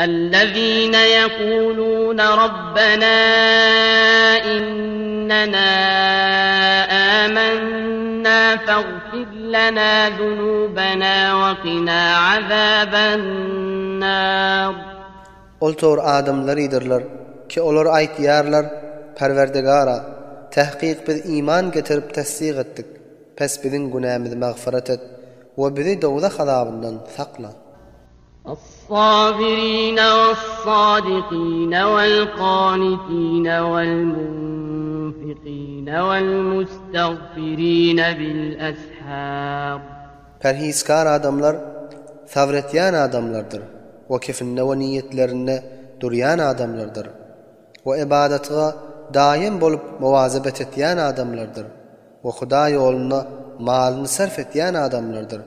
الذين يقولون ربنا إننا آمنا فاغفر لنا ذنوبنا وقنا عذاب النار. Oltor adamlarydylar ki olar aýtýarlar: Perwerdigara, tahqiq biz iman getirip tasdiq etdik. Pes biziň günämizi magfiret et we bizi dowza azabyndan sakla. الصابرين والصادقين والقانتين والمنفقين والمستغفرين بالأسحار. Perhiskar adamlar sabretýän adamlardyr. O kefinde we niyetlerinde durýan adamlardyr. O ibadatga daim bolup muvazabet etýän adamlardyr. O Huda ýoluna malyny sarf etýän adamlardyr.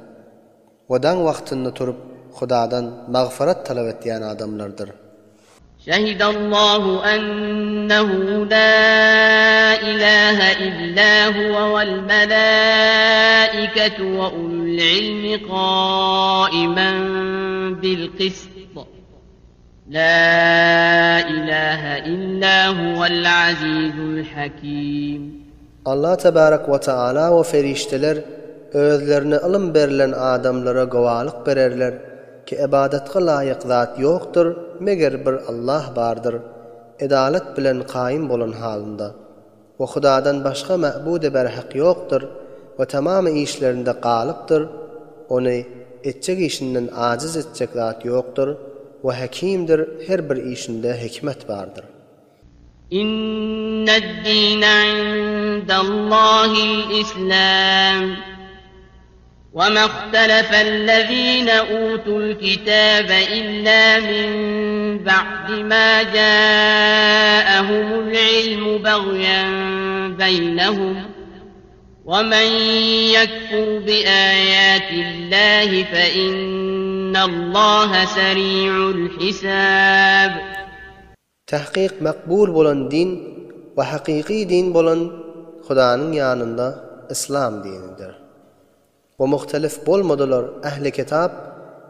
Odan wagtyny turup Hudadan magfiret talap etýän adamlardyr. Şehidallahu ennehu la ilahe illa huve vel melâiketu ve ulul ilmi qâimen bil qist. La ilahe illa huvel azizul hakim. Allah tebarek ve taala ve ferişteler özlerine ilm berilen adamlara gowalyk bererler ki ibadatga laýyk zat ýokdur meger bir Allah bardyr, edalet bilen qaim bolan halynda. Ve Hudadan başga ma'bude berhaq ýokdur ve tamamy işlerinde galypdyr. Ony etjek işinden aciz etjek zat ýokdur ve hakimdir, her bir işinde hikmet bardyr. İnned-dîne indallâhil İslam. وَمَا اخْتَلَفَ الَّذِينَ أُوتُوا الْكِتَابَ إِلَّا مِنْ بَعْدِ مَا جَاءَهُمُ الْعِلْمُ بَغْيًا بَيْنَهُمْ وَمَنْ يَكْفُرْ بِآيَاتِ اللَّهِ فَإِنَّ اللَّهَ سَرِيعُ الْحِسَابِ. Tahqiq makbul bolan din we haqiqi din bolan Hudanyň ýanynda İslam dinidir. O muhtelif bolmadylar ähli kitap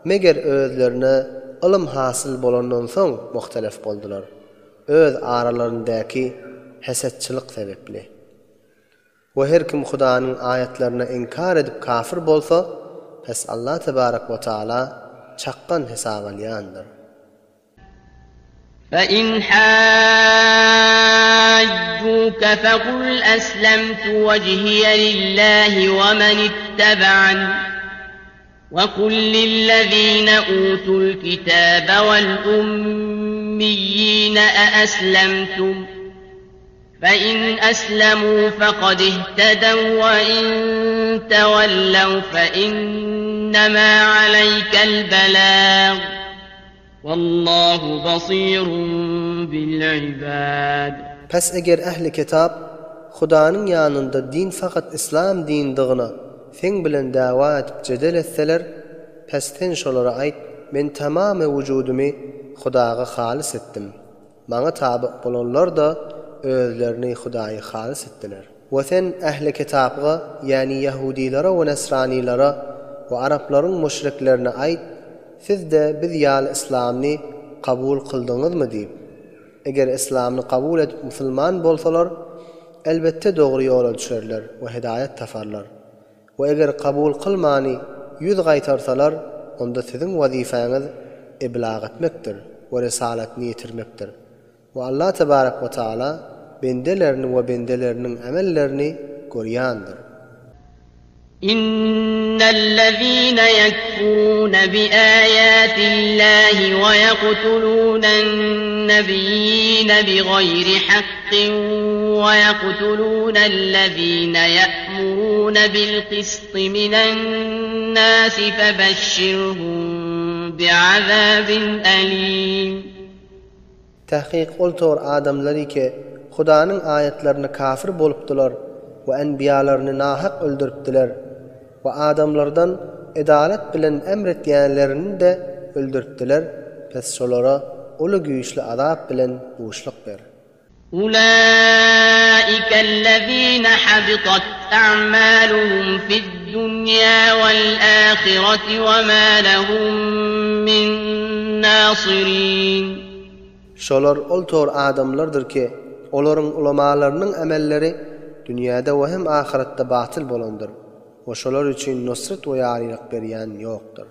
meger özlerine ilm hasyl bolandan soň muhtelif boldular. Öz aralaryndaky hasetçilik sebepli. Ve her kim Hudanyň ayetlerini inkar edip kafir bolsa, pes Allah tebarek ve taala çakkan hesap alýandyr. فَإِنْ حَاجُّوكَ فَقُلْ أَسْلَمْتُ وَجْهِيَ لِلَّهِ وَمَنِ اتَّبَعَنِ وَقُلْ لِلَّذِينَ أُوتُوا الْكِتَابَ وَالْأُمِّيِّينَ أَأَسْلَمْتُمْ فَإِنْ أَسْلَمُوا فَقَدِ اهْتَدَوْا وَإِنْ تَوَلَّوْا فَإِنَّمَا عَلَيْكَ الْبَلَاغُ وَاللّٰهُ بَصِيرٌ بِالْعِبَادِ. Pes eger ähli kitap Hudanyň ýanynda din fakat İslam dindiğine sen bilen dawa edip jedel etseler, pes sen şolara aýt, men tamamy wujudumy Hudaga halys etdim. Maňa taby bolanlar da özlerini Hudaýa halys etdiler. Ve sen ähli kitapga, ýani Yahudilere we Nesranilere we Araplaryň müşriklerine aýt, siz de biz ýaly İslamny kabul kıldyňyzmy diýip. Eger İslamny kabul edip musulman bolsalar, elbette dogry ýola düşerler we hidayet taparlar. We eger kabul kılmany ýüz gaýtarsalar, onda siziň wazifaňyz iblag etmekdir we risalatny ýetirmekdir. Ve Allah tebarek ve taala bendelerini we bendeleriniň amellerini görýändir. İnnellezîne yekfurûne biâyâtillâhi ve yeqtulûnen-nebiyyîne bighayri hakkin ve yeqtulûnellezîne ye'murûne bil-qisṭi minen-nâsi febeşşirhum bi'azâbin elîm. Tahqiq oltor adamlary ki Hudanyň ayetlerini kafir bolupdylar we enbiyalaryny nahaq öldüripdiler ve adamlardan edalet bilen emretýänlerini de öldüripdiler. Pes şolara uly güýçli azap bilen uşluk ber. Ulaikellezîne habitat a'maluhum fid-dunya vel-âhireti ve mâ lehum min ناصرين. Şolar ol tor adamlardır ki, olaryň ulamalarynyň emelleri dünýäde we hem ahiretde batyl bolandyr. O şolar üçin nusrat we ýarylyk berýän ýokdur.